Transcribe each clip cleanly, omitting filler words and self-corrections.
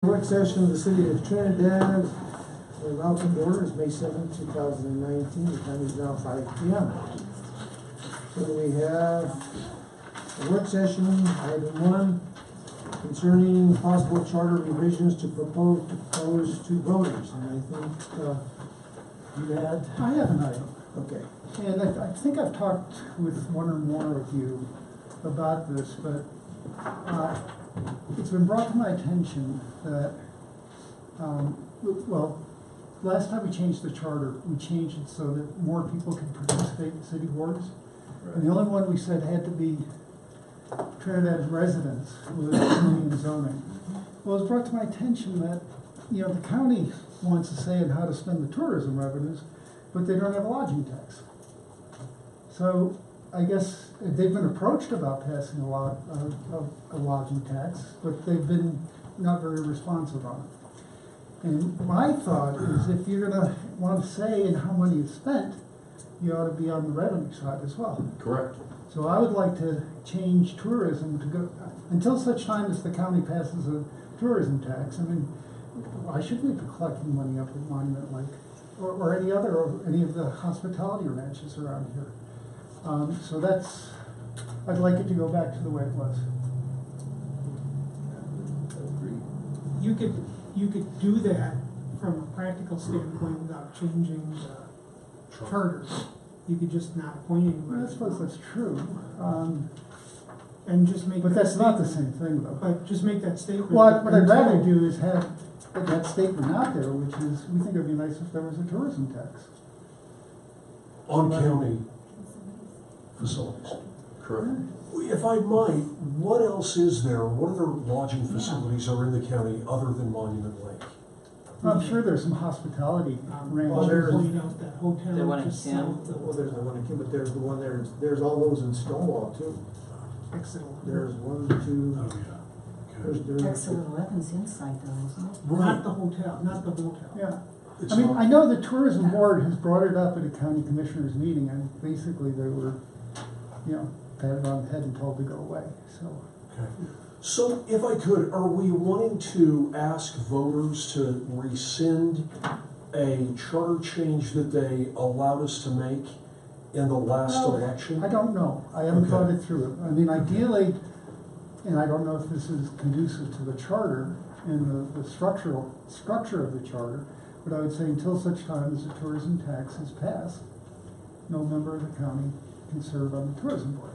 Work session of the City of Trinidad, the welcome to order is May 7th, 2019. The time is now 5 p.m. So we have a work session, item 1, concerning possible charter revisions to propose to voters. And I think you had. I have an item. Okay. And I think I've talked with one or more of you about this, but it's been brought to my attention that, well, last time we changed the charter, we changed it so that more people can participate in city boards. Right. And the only one we said had to be Trinidad residents was planning and zoning. Well, it was brought to my attention that, you know, the county wants to say in how to spend the tourism revenues, but they don't have a lodging tax. So I guess they've been approached about passing a lodging tax, but they've been not very responsive on it. And my thought is, if you're going to want to say in how money is spent, you ought to be on the revenue side as well. Correct. So I would like to change tourism to go, until such time as the county passes a tourism tax. I mean, why should we be collecting money up at Monument Lake or any of the hospitality ranches around here? So I'd like it to go back to the way it was. You could do that from a practical standpoint without changing the charter. You could just not appoint anyone. I suppose that's true. And just make. But that's not the same thing, though. But just make that statement. What I'd rather do is have that statement out there, which is, we think it'd be nice if there was a tourism tax. On county facilities. Correct. If I might, what else is there? What other lodging facilities are in the county other than Monument Lake? I'm sure there's some hospitality ranches. Well, there's point out that hotel. The one in just Kim. south of- Well, there's the one in Kim, but there's the one there's all those in Stonewall too. Excellent. There's 1, 2. Oh, yeah. Okay. There's Exit 11's inside though, isn't it? Not the hotel, not the hotel. Yeah. It's I mean, not- I know the tourism board has brought it up at a county commissioners meeting, and basically they were, you know, patted on the head and told to go away, so. Okay. So if I could, are we wanting to ask voters to rescind a charter change that they allowed us to make in the last election? I don't know. I haven't Okay. thought it through. I mean, ideally, and I don't know if this is conducive to the charter and the structure of the charter, but I would say until such time as the tourism tax is passed, no member of the county can serve on the tourism board.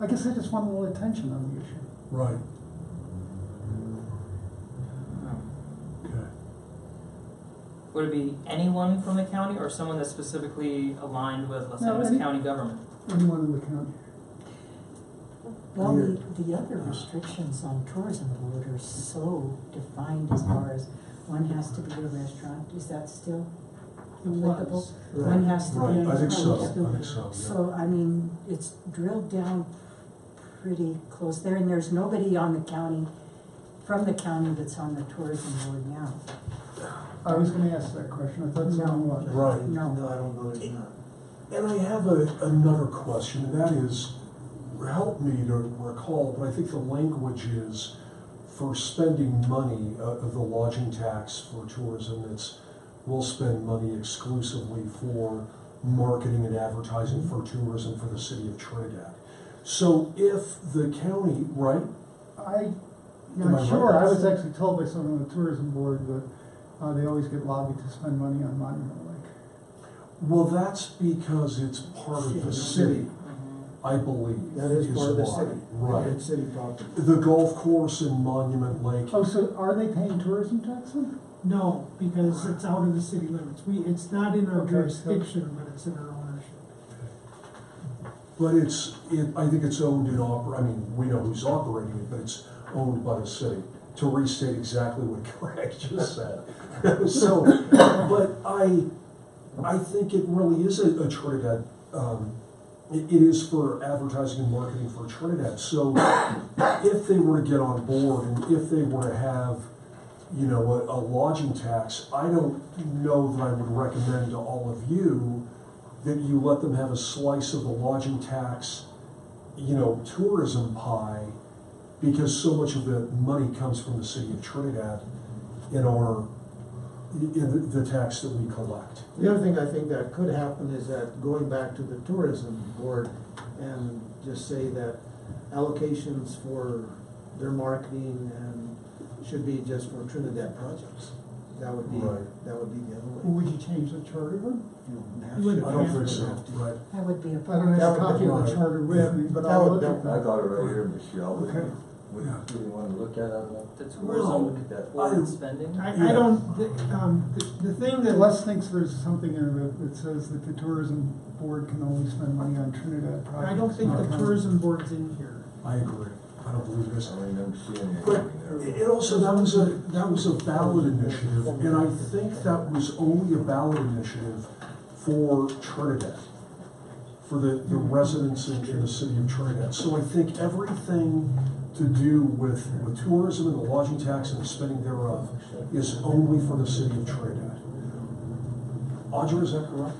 I guess I just want a little attention on the issue. Right. Okay. Would it be anyone from the county or someone that's specifically aligned with, let's say, No, this county government? Anyone in the county. Well, the other restrictions on tourism board are so defined as far as one has to be a restaurant, is that still applicable? was. One has to be Right, a I think so. hotel. I think so, yeah. So, I mean, it's drilled down pretty close there, and there's nobody on the county, from the county that's on the tourism board now. I was gonna ask that question. I thought someone was. Right. No. I don't know, there's not. And I have another question, and that is, help me to recall, but I think the language is for spending money of the lodging tax for tourism, we'll spend money exclusively for marketing and advertising for tourism for the city of Trinidad. So if the county, right? I'm Am I not sure. right? I was actually told by someone on the tourism board that they always get lobbied to spend money on Monument Lake. Well, that's because it's part of the city, I believe. That is part of the why. city. Right. It's city property. The golf course in Monument Lake. Oh, so are they paying tourism tax then? No, because it's out of the city limits. It's not in our Okay, jurisdiction, but it's in our ownership. But I think it's owned and I mean, we know who's operating it, but it's owned by the city, to restate exactly what Greg just said. So, but I think it really is a Trinidad, it is for advertising and marketing for Trinidad. So if they were to get on board and if they were to have, you know, a lodging tax, I don't know that I would recommend to all of you that you let them have a slice of the lodging tax, you know, tourism pie, because so much of the money comes from the city of Trinidad in the tax that we collect. The other thing I think that could happen is that going back to the tourism board and just say that allocations for their marketing and should be just for Trinidad projects. That would be, Right. that would be the other way. Would you change the charter then? You know, You wouldn't I don't have think to. so, right. That would be a I don't problem. have That a would copy be of the right. charter with me, but That I'll would- look that- at that. I got it right here, Michelle. Would Okay. you want to look at it? The Well, tourism board I- spending? I don't, the thing that. Les thinks there's something in it that says that the tourism board can only spend money on Trinidad projects. I don't think not the county. tourism board's in here. I agree. I don't believe it is. I don't remember seeing But anything there. it also, that was a ballot initiative, and I think that was only a ballot initiative for Trinidad, for the residents in the city of Trinidad. So I think everything to do with tourism and the lodging tax and the spending thereof is only for the city of Trinidad. Audra, is that correct?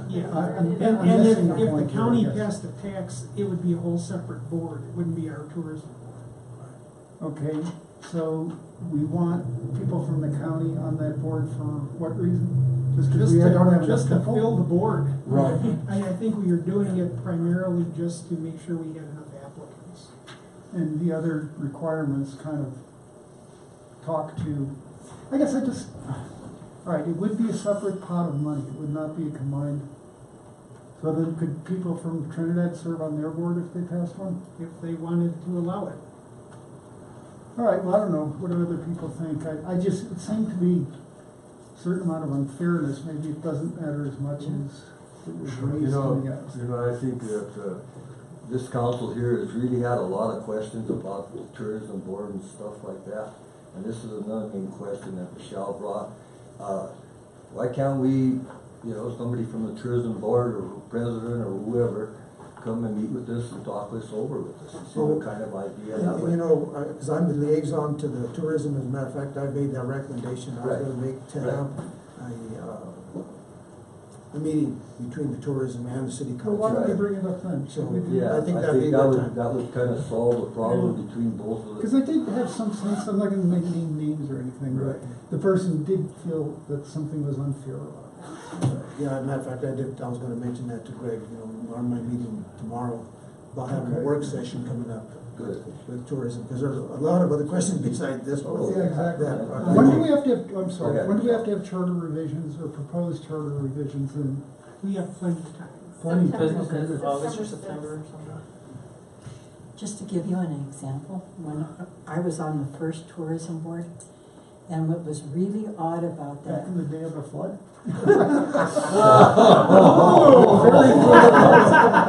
Yeah, I'm and if missing a the point here, county I guess. passed a tax, it would be a whole separate board, it wouldn't be our tourism board. Okay, so we want people from the county on that board for what reason? Just because we don't have enough Just to people? fill the board. Right. I think we are doing it primarily just to make sure we have enough applicants. And the other requirements kind of talk to, I guess all right, it would be a separate pot of money, it would not be a combined. So then could people from Trinidad serve on their board if they passed one? If they wanted to allow it. All right, well, I don't know, what do other people think? it seemed to be a certain amount of unfairness, maybe it doesn't matter as much as it was raised in the guys. I think that this council here has really had a lot of questions about the tourism board and stuff like that. And this is another main question that Michelle brought. Why can't we, somebody from the tourism board or president or whoever, come and meet with us and talk this over with us and see what kind of idea that And, would. you know, because I'm the liaison to the tourism, as a matter of fact, I made that recommendation, I was Right. gonna make to have a meeting between the tourism and the city Well, why council. don't we bring it up then? So, Yeah, I think that'd be a good time. that would kind of solve the problem between both of Because the. I did have some sense, I'm not gonna make any names or anything, but the person did feel that something was unfair about it. Yeah, as a matter of fact, I was gonna mention that to Greg, on my meeting tomorrow, about having a Okay. work session coming up Good. with tourism, because there's a lot of other questions besides this one. Oh, Yeah, exactly. that are- When do we have to have, I'm sorry, Okay. when do we have to have charter revisions or proposed charter revisions and We have plenty of time. plenty? Because Okay. it's August or September or something? Just to give you an example, when I was on the first tourism board, and what was really odd about that, Back in the day of the flood?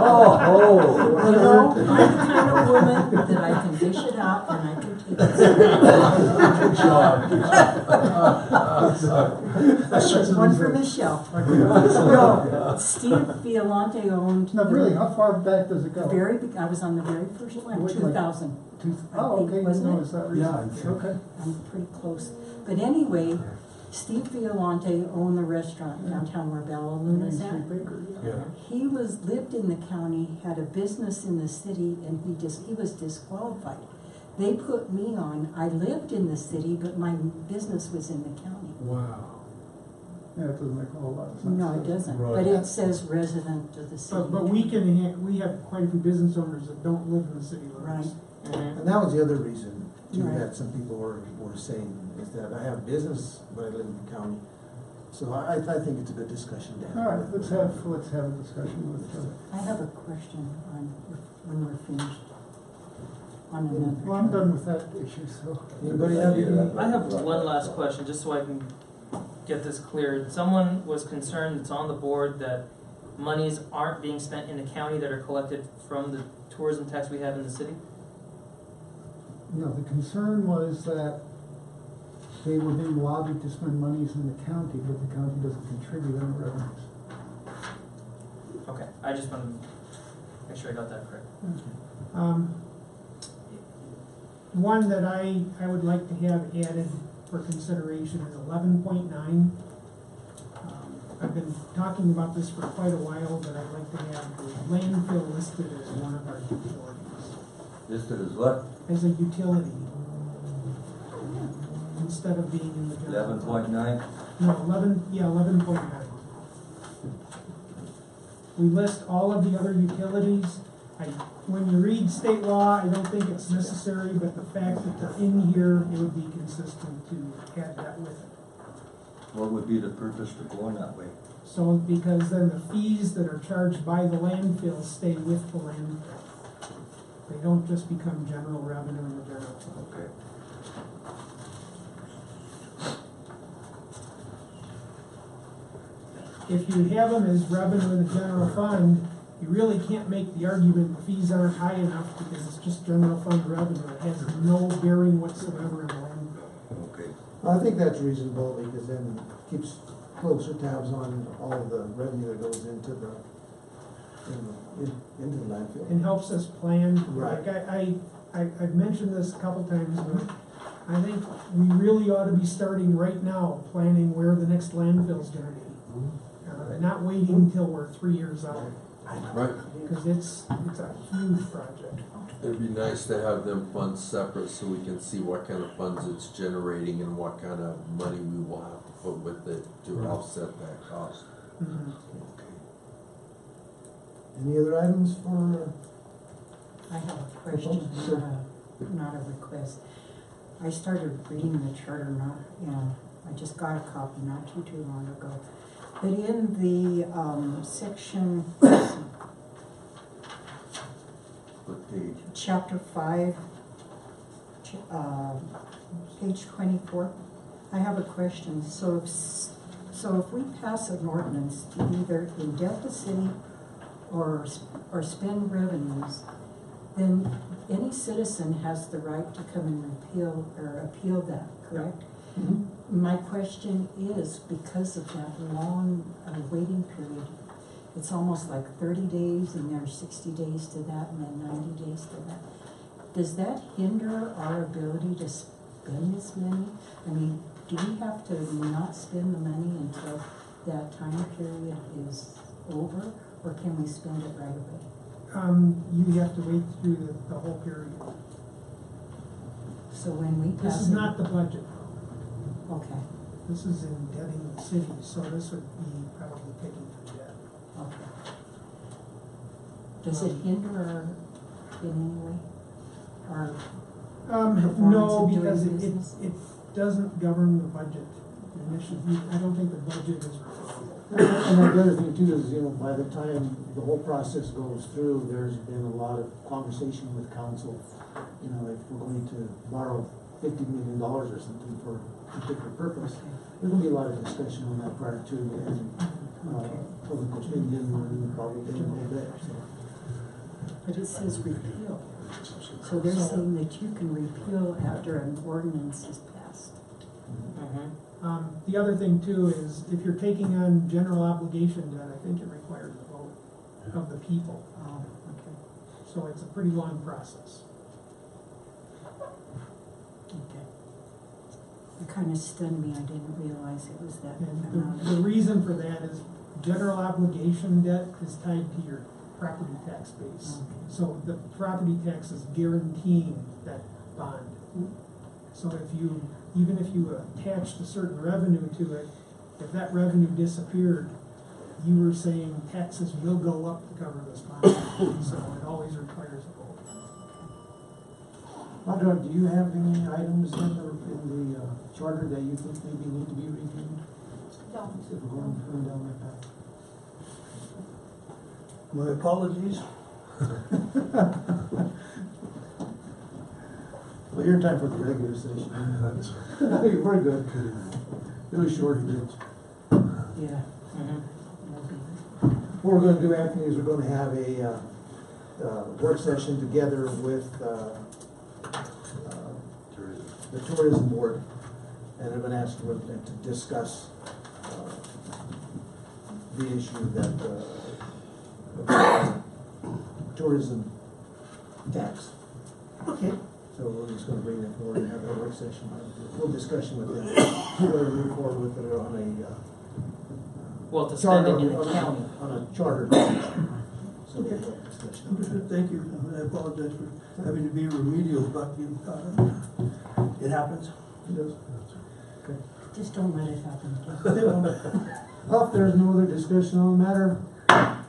Oh, you know, I'm the kind of woman that I can dish it out and I can take it. Good job, good job. That's one for Michelle. No, Steve Violante owned. No, really, how far back does it go? I was on the very first one, What, like 2000. Oh, okay, Wasn't no, it? is that Yeah, I recent? think- Okay. I'm pretty close. But anyway, Steve Violante owned the restaurant downtown where Bella Main Luna's at. Street Bakery, yeah. Yeah. He lived in the county, had a business in the city, and he was disqualified. They put me on, I lived in the city, but my business was in the county. Wow. Yeah, it doesn't make a whole lot of sense. No, it doesn't, Right. but it says resident of the city. But we we have quite a few business owners that don't live in the city limits. Right. Mhm. And that was the other reason, too, Right. that some people were saying, is that I have business, but I live in the county. So I think it's a good discussion to have. All right, let's have a discussion with, I have a question on, when we're finished, on another. well, I'm done with that issue, so. Anybody have any? I have one last question, just so I can get this cleared. Someone was concerned, it's on the board, that monies aren't being spent in the county that are collected from the tourism tax we have in the city? No, the concern was that they were being lobbied to spend monies in the county, but the county doesn't contribute any revenues. Okay, I just wanted to make sure I got that correct. One that I would like to have added for consideration is 11.9. I've been talking about this for quite a while, but I'd like to have the landfill listed as one of our utilities. Listed as what? as a utility. Instead of being in the general. 11.9? No, 11.9. We list all of the other utilities. When you read state law, I don't think it's necessary, but the fact that they're in here, it would be consistent to add that with it. What would be the purpose for going that way? So, because then the fees that are charged by the landfill stay with the landfill. They don't just become general revenue in the general fund. Okay. If you have them as revenue in the general fund, you really can't make the argument the fees aren't high enough because it's just general fund revenue. It has no bearing whatsoever in the landfill. Okay. I think that's reasonable, because then it keeps closer tabs on all of the revenue that goes into the, into the landfill. It helps us plan. Right. Like I've mentioned this a couple times, but I think we really ought to be starting right now, planning where the next landfill's gonna be. Not waiting until we're 3 years out, Right. because it's a huge project. It'd be nice to have them funds separate so we can see what kind of funds it's generating and what kind of money we will have to put with it to offset that cost. Mhm. Any other items for, I have a question, not a request. I started reading the charter I just got a copy not too long ago. But in the section, What page? chapter 5, page 24, I have a question. So if we pass an ordinance to either indebt the city or spend revenues, then any citizen has the right to come and appeal that, correct? My question is, because of that long waiting period, it's almost like 30 days and there's 60 days to that and then 90 days to that. Does that hinder our ability to spend this money? I mean, do we have to not spend the money until that time period is over, or can we spend it right away? You have to wait through the whole period. So when we pass This is not the budget. Okay, This is indebting the city, so this would be probably taking the debt. okay. Does it hinder our, in any way, our performance No, in doing because business? it doesn't govern the budget. I don't think the budget is. and the other thing too is, by the time the whole process goes through, there's been a lot of conversation with council. If we're going to borrow $50 million or something for a particular purpose, there's gonna be a lot of discussion on that prior to, and, public opinion, and probably a little bit, so. But it says repeal, so they're saying that you can repeal after an ordinance is passed. The other thing too is, if you're taking on general obligation debt, I think it requires a vote of the people. Oh, okay, So it's a pretty long process. okay. It kind of stunned me, I didn't realize it was that And amount. the reason for that is general obligation debt is tied to your property tax base. Okay. So the property tax is guaranteeing that bond. So even if you attached a certain revenue to it, if that revenue disappeared, you were saying taxes will go up to cover this bond. So it always requires a vote. Audra, do you have any items in the charter that you think maybe need to be reviewed? No. If we're going down that path. My apologies. Well, you're in time for the regular session. We're good. It was short, Rich. Yeah. What we're gonna do, Anthony, is we're gonna have a work session together with the tourism board, and I'm gonna ask them to discuss the issue that tourism tax. Okay. So we're just gonna bring that forward and have that work session, full discussion with them, whether we move forward with it on a Well, to spend charter, it in the on a- county. on a charter. So Understood, thank you. I apologize for having to be remedial, but it happens. It does. Just don't let it happen again. Well, if there's no other discussion on the matter, Now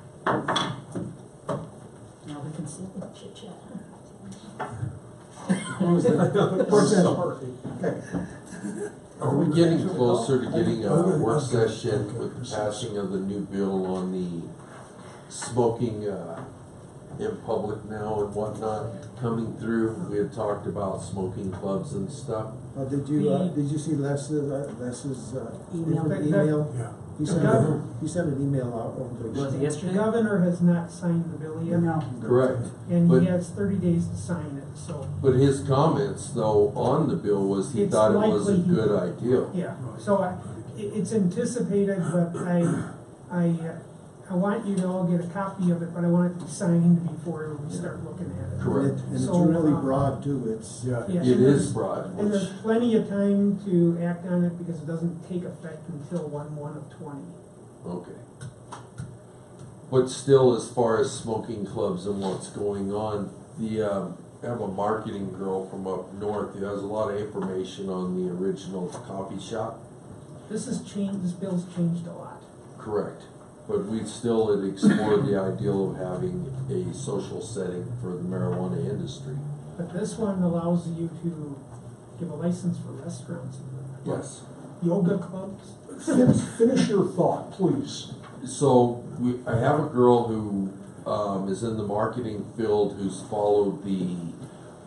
we can sit and chit chat. close the work session. Okay. Are we getting closer to getting a work session with the passing of the new bill on the smoking, in public now and whatnot coming through? We had talked about smoking clubs and stuff. Did you see Les's Email. email? Yeah. He sent an email out over the. Was it The yesterday? governor has not signed the bill yet. No, Correct. And But- he has 30 days to sign it, so, But his comments though on the bill was he It's thought it was a likely he- good idea. yeah. So it's anticipated, but I want you to all get a copy of it, but I want it to be signed before we start looking at it. Correct. And it's So, really broad too, it's. Yeah. Yeah, It and is broad, And which, there's plenty of time to act on it because it doesn't take effect until 1/1/20. okay. But still, as far as smoking clubs and what's going on, I have a marketing girl from up north who has a lot of information on the original coffee shop. This bill's changed a lot. Correct. But we still had explored the ideal of having a social setting for the marijuana industry. But this one allows you to give a license for restaurants, Yes. yoga clubs. Finish your thought, please. So I have a girl who is in the marketing field who's followed the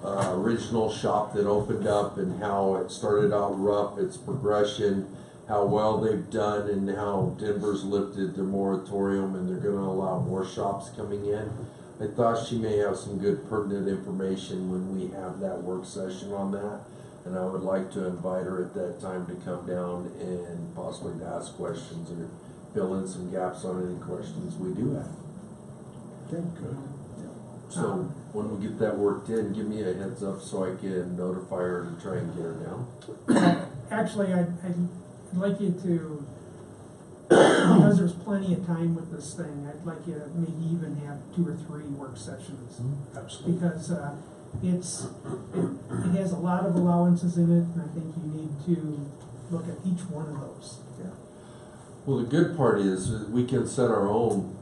original shop that opened up and how it started out rough, its progression, how well they've done, and how Denver's lifted their moratorium and they're going to allow more shops coming in. I thought she may have some good pertinent information when we have that work session on that. And I would like to invite her at that time to come down and possibly to ask questions or fill in some gaps on any questions we do have. Okay. Good. So when we get that worked in, give me a heads up so I can notify her to try and get her down. Actually, I'd like you to, because there's plenty of time with this thing, I'd like you to maybe even have 2 or 3 work sessions. Absolutely. Because it has a lot of allowances in it, and I think you need to look at each one of those. Well, the good part is that we can set our own,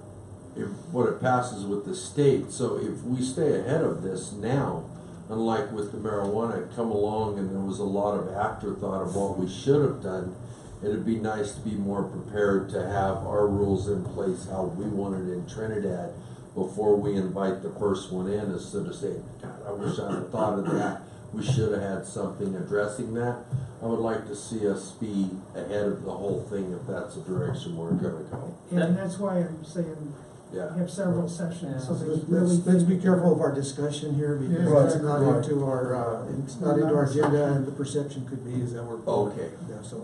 if what it passes with the state. So if we stay ahead of this now, unlike with the marijuana, it come along and there was a lot of afterthought of what we should have done, it'd be nice to be more prepared to have our rules in place how we want it in Trinidad before we invite the first one in, instead of saying, God, I wish I'd have thought of that. We should have had something addressing that. I would like to see us be ahead of the whole thing if that's the direction we're gonna go. And that's why I'm saying Yeah. have several sessions, so So that you really. let's be careful of our discussion here because Right, it's not right. into our, it's not into our agenda, and the perception could be is that we're. Okay. Yeah, so.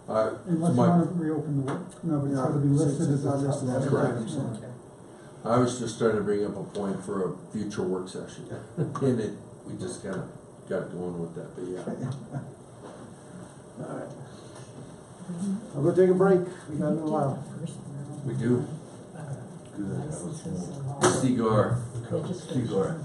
So Unless you my, want to reopen the work, no, but it's Yeah, got to be listed it's as not a. listed as an item, so. I was just trying to bring up a point for a future work session. And we just kinda got going with that, but yeah. Alright. I'm gonna take a break, we got a little while. We do. Licenses and all. Cigar. Registration. Cigar.